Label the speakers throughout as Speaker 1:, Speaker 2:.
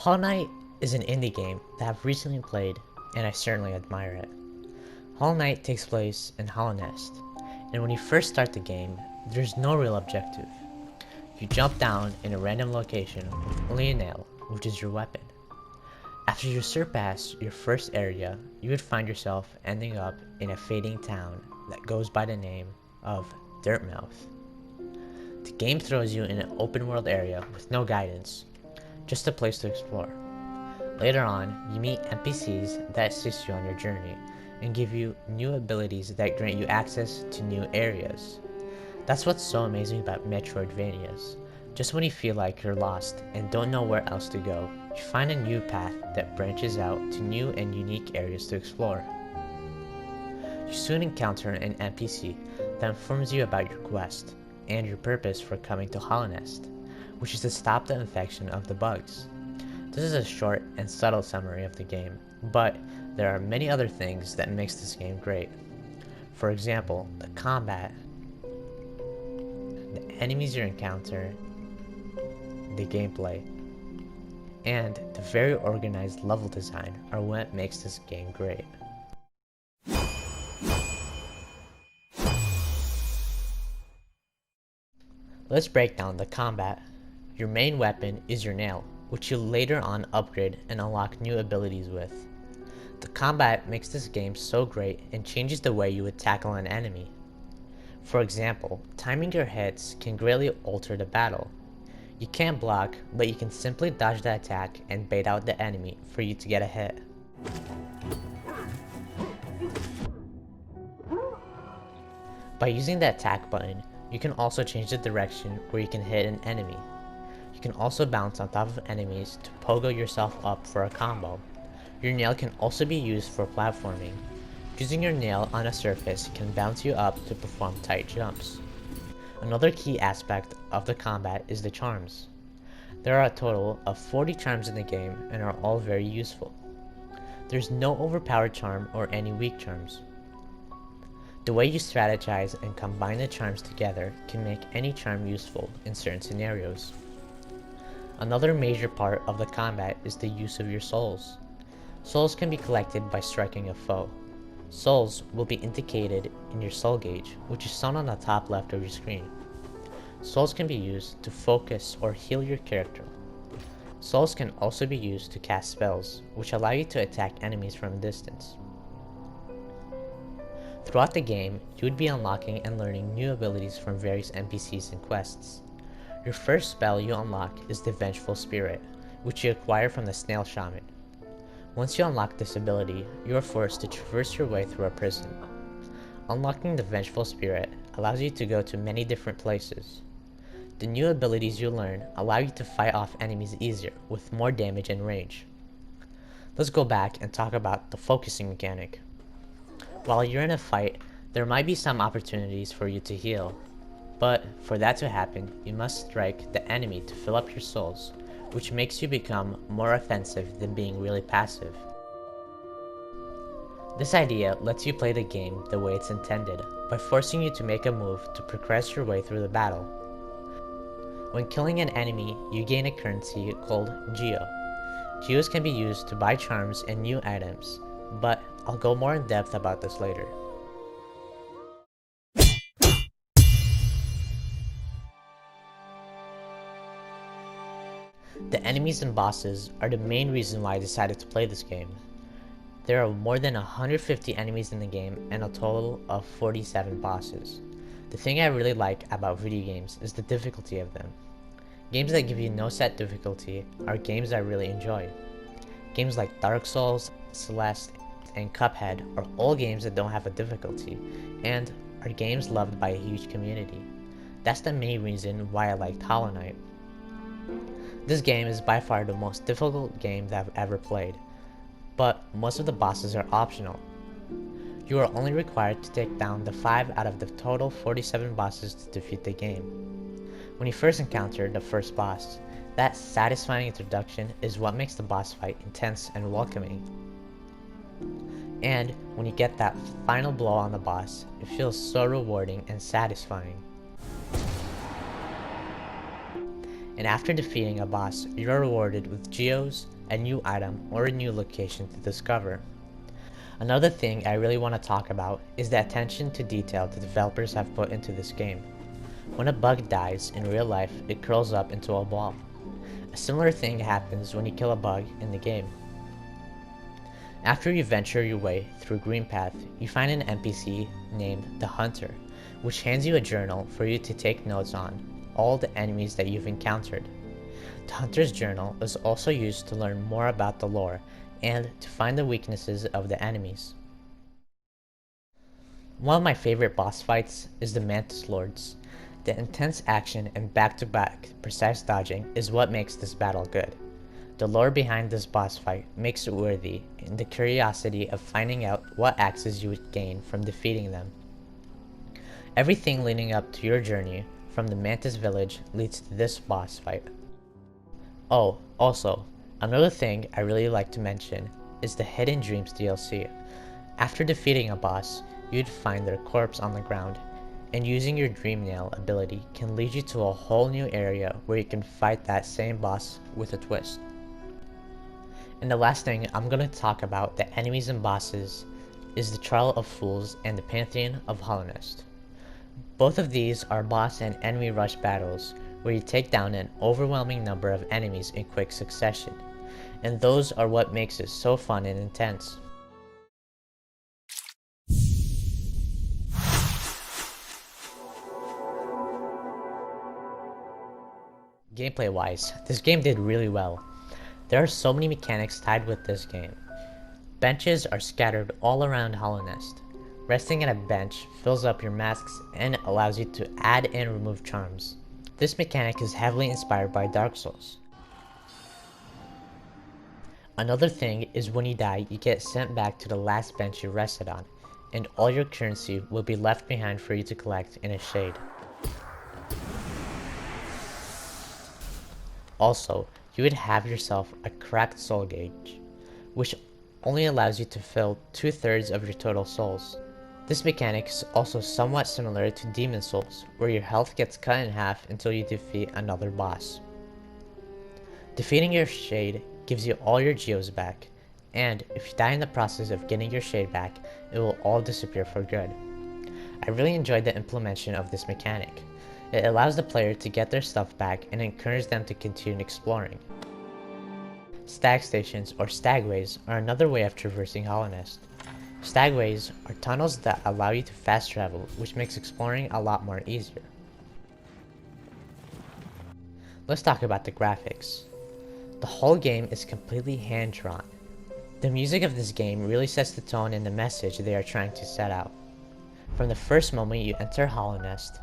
Speaker 1: Hollow Knight is an indie game that I've recently played, and I certainly admire it. Hollow Knight takes place in Hollow Nest, and when you first start the game, there's no real objective. You jump down in a random location with only a nail, which is your weapon. After you surpass your first area, you would find yourself ending up in a fading town that goes by the name of Dirtmouth. The game throws you in an open world area with no guidance, just a place to explore. Later on, you meet NPCs that assist you on your journey and give you new abilities that grant you access to new areas. That's what's so amazing about Metroidvanias. Just when you feel like you're lost and don't know where else to go, you find a new path that branches out to new and unique areas to explore. You soon encounter an NPC that informs you about your quest and your purpose for coming to Hollow Nest, which is to stop the infection of the bugs. This is a short and subtle summary of the game, but there are many other things that makes this game great. For example, the combat, the enemies you encounter, the gameplay, and the very organized level design are what makes this game great. Let's break down the combat. Your main weapon is your nail, which you'll later on upgrade and unlock new abilities with. The combat makes this game so great and changes the way you would tackle an enemy. For example, timing your hits can greatly alter the battle. You can't block, but you can simply dodge the attack and bait out the enemy for you to get a hit. By using the attack button, you can also change the direction where you can hit an enemy. You can also bounce on top of enemies to pogo yourself up for a combo. Your nail can also be used for platforming. Using your nail on a surface can bounce you up to perform tight jumps. Another key aspect of the combat is the charms. There are a total of 40 charms in the game and are all very useful. There's no overpowered charm or any weak charms. The way you strategize and combine the charms together can make any charm useful in certain scenarios. Another major part of the combat is the use of your souls. Souls can be collected by striking a foe. Souls will be indicated in your soul gauge, which is shown on the top left of your screen. Souls can be used to focus or heal your character. Souls can also be used to cast spells, which allow you to attack enemies from a distance. Throughout the game, you would be unlocking and learning new abilities from various NPCs and quests. Your first spell you unlock is the Vengeful Spirit, which you acquire from the Snail Shaman. Once you unlock this ability, you are forced to traverse your way through a prison. Unlocking the Vengeful Spirit allows you to go to many different places. The new abilities you learn allow you to fight off enemies easier with more damage and range. Let's go back and talk about the focusing mechanic. While you're in a fight, there might be some opportunities for you to heal, but for that to happen, you must strike the enemy to fill up your souls, which makes you become more offensive than being really passive. This idea lets you play the game the way it's intended, by forcing you to make a move to progress your way through the battle. When killing an enemy, you gain a currency called Geo. Geos can be used to buy charms and new items, but I'll go more in depth about this later. The enemies and bosses are the main reason why I decided to play this game. There are more than 150 enemies in the game and a total of 47 bosses. The thing I really like about video games is the difficulty of them. Games that give you no set difficulty are games I really enjoy. Games like Dark Souls, Celeste, and Cuphead are all games that don't have a difficulty, and are games loved by a huge community. That's the main reason why I liked Hollow Knight. This game is by far the most difficult game that I've ever played, but most of the bosses are optional. You are only required to take down the 5 out of the total 47 bosses to defeat the game. When you first encounter the first boss, that satisfying introduction is what makes the boss fight intense and welcoming. And when you get that final blow on the boss, it feels so rewarding and satisfying. and after defeating a boss, you're rewarded with geos, a new item, or a new location to discover. Another thing I really want to talk about is the attention to detail the developers have put into this game. When a bug dies in real life, it curls up into a ball. A similar thing happens when you kill a bug in the game. After you venture your way through Green Path, you find an NPC named the Hunter, which hands you a journal for you to take notes on all the enemies that you've encountered. The Hunter's journal is also used to learn more about the lore and to find the weaknesses of the enemies. One of my favorite boss fights is the Mantis Lords. The intense action and back-to-back precise dodging is what makes this battle good. The lore behind this boss fight makes it worthy, and the curiosity of finding out what axes you would gain from defeating them. Everything leading up to your journey from the Mantis village leads to this boss fight. Oh, also, another thing I really like to mention is the Hidden Dreams DLC. After defeating a boss, you'd find their corpse on the ground, and using your Dream Nail ability can lead you to a whole new area where you can fight that same boss with a twist. And the last thing I'm going to talk about the enemies and bosses is the Trial of Fools and the Pantheon of Hollownest. Both of these are boss and enemy rush battles where you take down an overwhelming number of enemies in quick succession, and those are what makes it so fun and intense. Gameplay wise, this game did really well. There are so many mechanics tied with this game. Benches are scattered all around Hollownest. Resting at a bench fills up your masks and allows you to add and remove charms. This mechanic is heavily inspired by Dark Souls. Another thing is when you die, you get sent back to the last bench you rested on, and all your currency will be left behind for you to collect in a shade. Also, you would have yourself a cracked soul gauge, which only allows you to fill 2/3 of your total souls. This mechanic is also somewhat similar to Demon Souls, where your health gets cut in half until you defeat another boss. Defeating your shade gives you all your geos back, and if you die in the process of getting your shade back, it will all disappear for good. I really enjoyed the implementation of this mechanic. It allows the player to get their stuff back and encourages them to continue exploring. Stag stations or stagways are another way of traversing Hollownest. Stagways are tunnels that allow you to fast travel, which makes exploring a lot more easier. Let's talk about the graphics. The whole game is completely hand-drawn. The music of this game really sets the tone and the message they are trying to set out. From the first moment you enter Hollownest,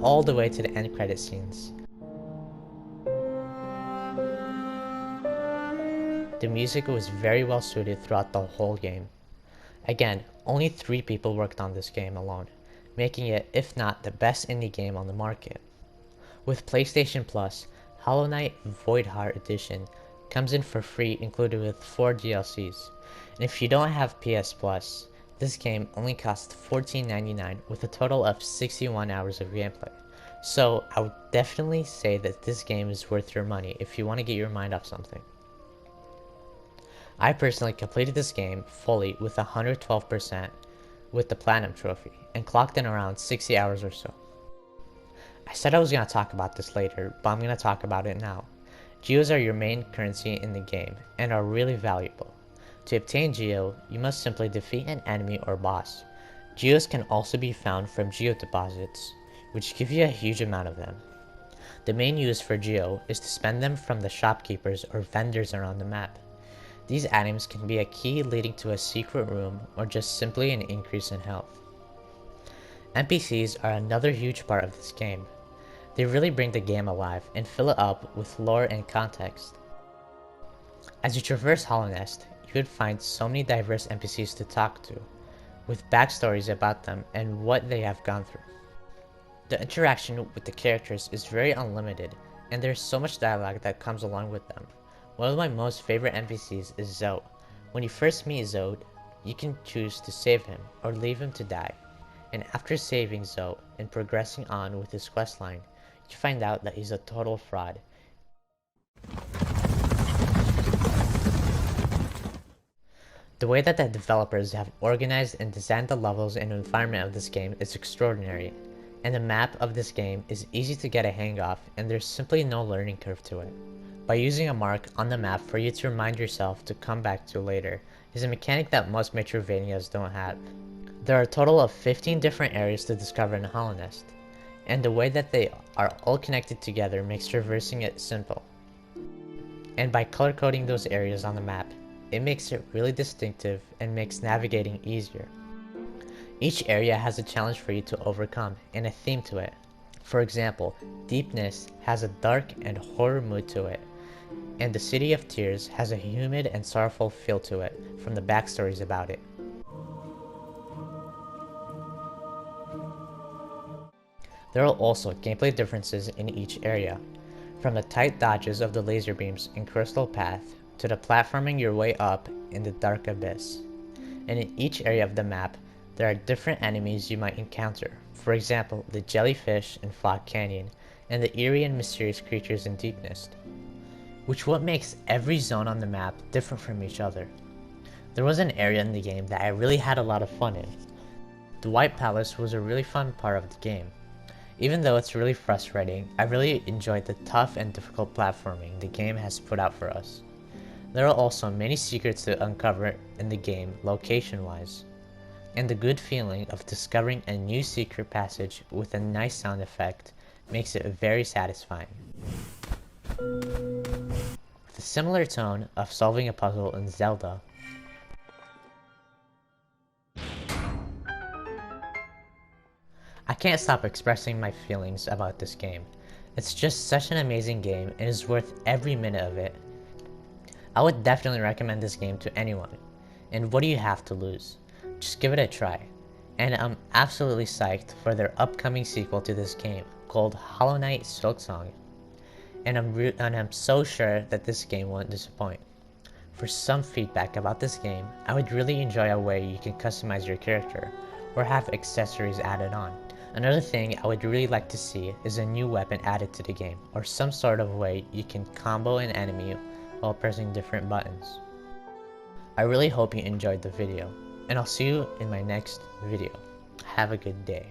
Speaker 1: all the way to the end credit scenes. The music was very well suited throughout the whole game. Again, only 3 people worked on this game alone, making it, if not the best indie game on the market. With PlayStation Plus, Hollow Knight Voidheart Edition comes in for free included with 4 DLCs, and if you don't have PS Plus, this game only costs $14.99 with a total of 61 hours of gameplay. So I would definitely say that this game is worth your money if you want to get your mind off something. I personally completed this game fully with 112% with the Platinum Trophy and clocked in around 60 hours or so. I said I was going to talk about this later, but I'm going to talk about it now. Geos are your main currency in the game and are really valuable. To obtain Geo, you must simply defeat an enemy or boss. Geos can also be found from Geo deposits, which give you a huge amount of them. The main use for Geo is to spend them from the shopkeepers or vendors around the map. These items can be a key leading to a secret room or just simply an increase in health. NPCs are another huge part of this game. They really bring the game alive and fill it up with lore and context. As you traverse Hollownest, you would find so many diverse NPCs to talk to, with backstories about them and what they have gone through. The interaction with the characters is very unlimited, and there's so much dialogue that comes along with them. One of my most favorite NPCs is Zoe. When you first meet Zoe, you can choose to save him or leave him to die. And after saving Zoe and progressing on with his questline, you find out that he's a total fraud. The way that the developers have organized and designed the levels and environment of this game is extraordinary, and the map of this game is easy to get a hang of, and there's simply no learning curve to it. By using a mark on the map for you to remind yourself to come back to later is a mechanic that most Metroidvanias don't have. There are a total of 15 different areas to discover in Hollow Nest, and the way that they are all connected together makes traversing it simple. And by color coding those areas on the map, it makes it really distinctive and makes navigating easier. Each area has a challenge for you to overcome and a theme to it. For example, Deepness has a dark and horror mood to it, and the City of Tears has a humid and sorrowful feel to it from the backstories about it. There are also gameplay differences in each area, from the tight dodges of the laser beams in Crystal Path to the platforming your way up in the Dark Abyss. And in each area of the map, there are different enemies you might encounter, for example the jellyfish in Fog Canyon and the eerie and mysterious creatures in Deepness, which what makes every zone on the map different from each other. There was an area in the game that I really had a lot of fun in. The White Palace was a really fun part of the game. Even though it's really frustrating, I really enjoyed the tough and difficult platforming the game has put out for us. There are also many secrets to uncover in the game location-wise, and the good feeling of discovering a new secret passage with a nice sound effect makes it very satisfying. With a similar tone of solving a puzzle in Zelda, I can't stop expressing my feelings about this game. It's just such an amazing game and is worth every minute of it. I would definitely recommend this game to anyone. And what do you have to lose? Just give it a try. And I'm absolutely psyched for their upcoming sequel to this game called Hollow Knight Silksong. And I'm so sure that this game won't disappoint. For some feedback about this game, I would really enjoy a way you can customize your character or have accessories added on. Another thing I would really like to see is a new weapon added to the game, or some sort of way you can combo an enemy while pressing different buttons. I really hope you enjoyed the video, and I'll see you in my next video. Have a good day.